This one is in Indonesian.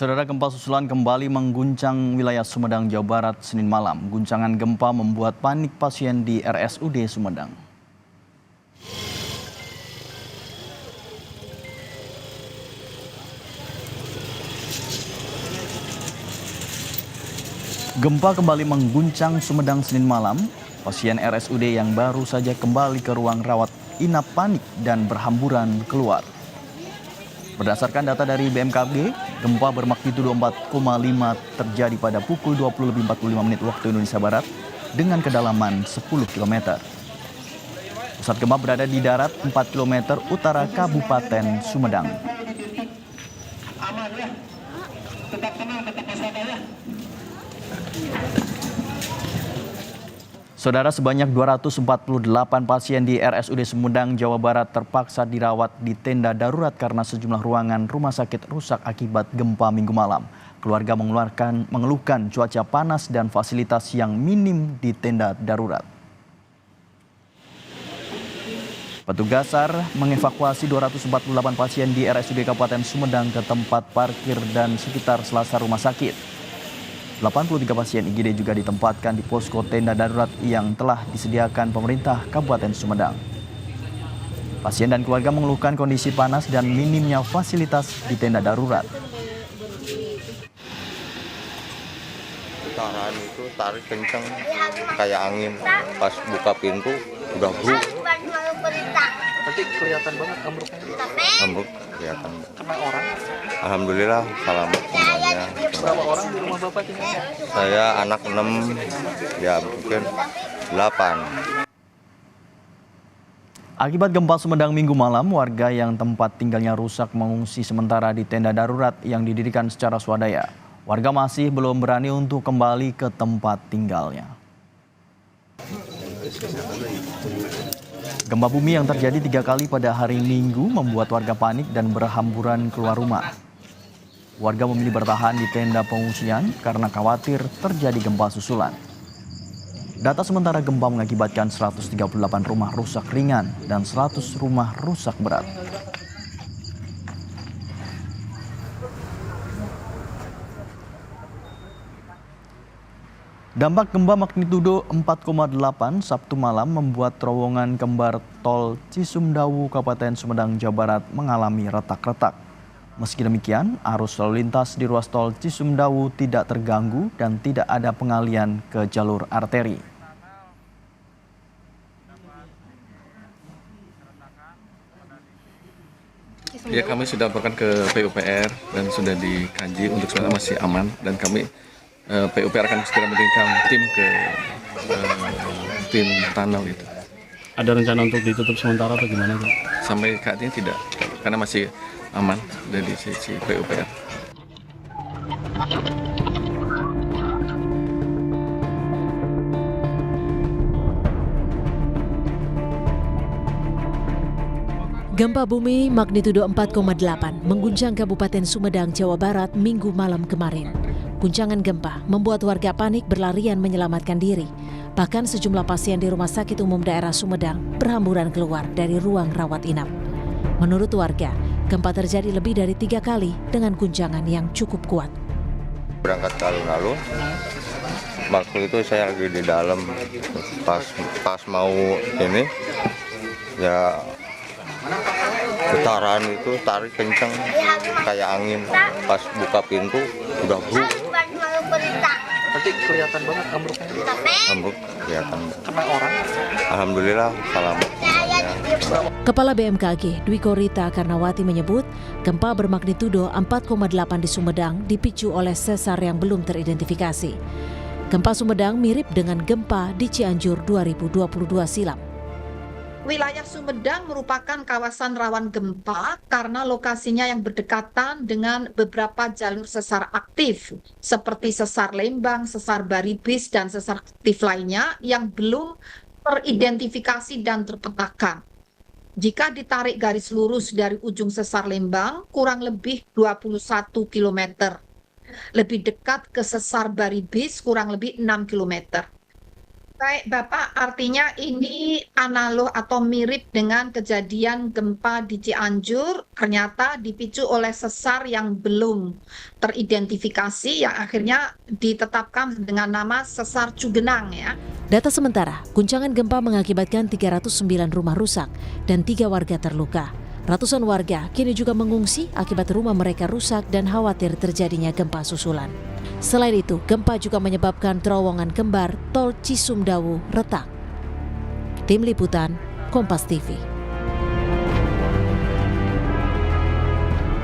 Saudara, gempa susulan kembali mengguncang wilayah Sumedang, Jawa Barat, Senin malam. Guncangan gempa membuat panik pasien di RSUD Sumedang. Gempa kembali mengguncang Sumedang Senin malam. Pasien RSUD yang baru saja kembali ke ruang rawat inap panik dan berhamburan keluar. Berdasarkan data dari BMKG, gempa bermagnitudo 4,5 terjadi pada pukul 20.45 waktu Indonesia Barat dengan kedalaman 10 km. Pusat gempa berada di darat 4 km utara Kabupaten Sumedang. Aman ya, tetap tenang, tetap waspada ya. Saudara, sebanyak 248 pasien di RSUD Sumedang, Jawa Barat terpaksa dirawat di tenda darurat karena sejumlah ruangan rumah sakit rusak akibat gempa Minggu malam. Keluarga mengeluhkan cuaca panas dan fasilitas yang minim di tenda darurat. Petugas SAR mengevakuasi 248 pasien di RSUD Kabupaten Sumedang ke tempat parkir dan sekitar selasar rumah sakit. 83 pasien IGD juga ditempatkan di posko tenda darurat yang telah disediakan pemerintah Kabupaten Sumedang. Pasien dan keluarga mengeluhkan kondisi panas dan minimnya fasilitas di tenda darurat. Getaran itu tarik kenceng kayak angin, pas buka pintu udah bruk. Berarti kelihatan banget ambruknya. Ambruk kelihatan. Kena orang. Alhamdulillah selamat semuanya. Berapa orang di rumah Bapak tinggal? Saya anak 6, ya mungkin 8. Akibat gempa Sumedang Minggu malam, warga yang tempat tinggalnya rusak mengungsi sementara di tenda darurat yang didirikan secara swadaya. Warga masih belum berani untuk kembali ke tempat tinggalnya. Gempa bumi yang terjadi 3 kali pada hari Minggu membuat warga panik dan berhamburan keluar rumah. Warga memilih bertahan di tenda pengungsian karena khawatir terjadi gempa susulan. Data sementara gempa mengakibatkan 138 rumah rusak ringan dan 100 rumah rusak berat. Dampak gempa magnitudo 4,8 Sabtu malam membuat terowongan kembar tol Cisumdawu Kabupaten Sumedang, Jawa Barat mengalami retak-retak. Meski demikian, arus lalu lintas di ruas tol Cisumdawu tidak terganggu dan tidak ada pengalian ke jalur arteri. Ya, kami sudah laporkan ke PUPR dan sudah dikaji untuk sementara masih aman, dan kami PUPR akan segera mengirimkan tim ke tim tunnel itu. Ada rencana untuk ditutup sementara atau gimana, Pak? Sampai saat ini tidak, karena masih aman dari sisi PUPR. Gempa bumi magnitudo 4,8 mengguncang Kabupaten Sumedang, Jawa Barat Minggu malam kemarin. Guncangan gempa membuat warga panik berlarian menyelamatkan diri. Bahkan sejumlah pasien di Rumah Sakit Umum Daerah Sumedang berhamburan keluar dari ruang rawat inap. Menurut warga, gempa terjadi lebih dari 3 kali dengan guncangan yang cukup kuat. Berangkat ke alun-alun, waktu itu saya lagi di dalam, pas mau ini, ya getaran itu tarik kenceng kayak angin, pas buka pintu udah bruk. Berarti kelihatan banget ambruknya. Ambruk kelihatan. Kena orang. Alhamdulillah selamat semuanya. Kepala BMKG Dwi Korita Karnawati menyebut gempa bermagnitudo 4,8 di Sumedang dipicu oleh sesar yang belum teridentifikasi. Gempa Sumedang mirip dengan gempa di Cianjur 2022 silam. Wilayah Sumedang merupakan kawasan rawan gempa karena lokasinya yang berdekatan dengan beberapa jalur sesar aktif seperti sesar Lembang, sesar Baribis, dan sesar aktif lainnya yang belum teridentifikasi dan terpetakan. Jika ditarik garis lurus dari ujung sesar Lembang kurang lebih 21 km, lebih dekat ke sesar Baribis kurang lebih 6 km. Baik, Bapak, artinya ini analog atau mirip dengan kejadian gempa di Cianjur, ternyata dipicu oleh sesar yang belum teridentifikasi, yang akhirnya ditetapkan dengan nama sesar Cugenang ya. Data sementara, guncangan gempa mengakibatkan 309 rumah rusak dan 3 warga terluka. Ratusan warga kini juga mengungsi akibat rumah mereka rusak dan khawatir terjadinya gempa susulan. Selain itu, gempa juga menyebabkan terowongan kembar tol Cisumdawu retak. Tim Liputan, Kompas TV.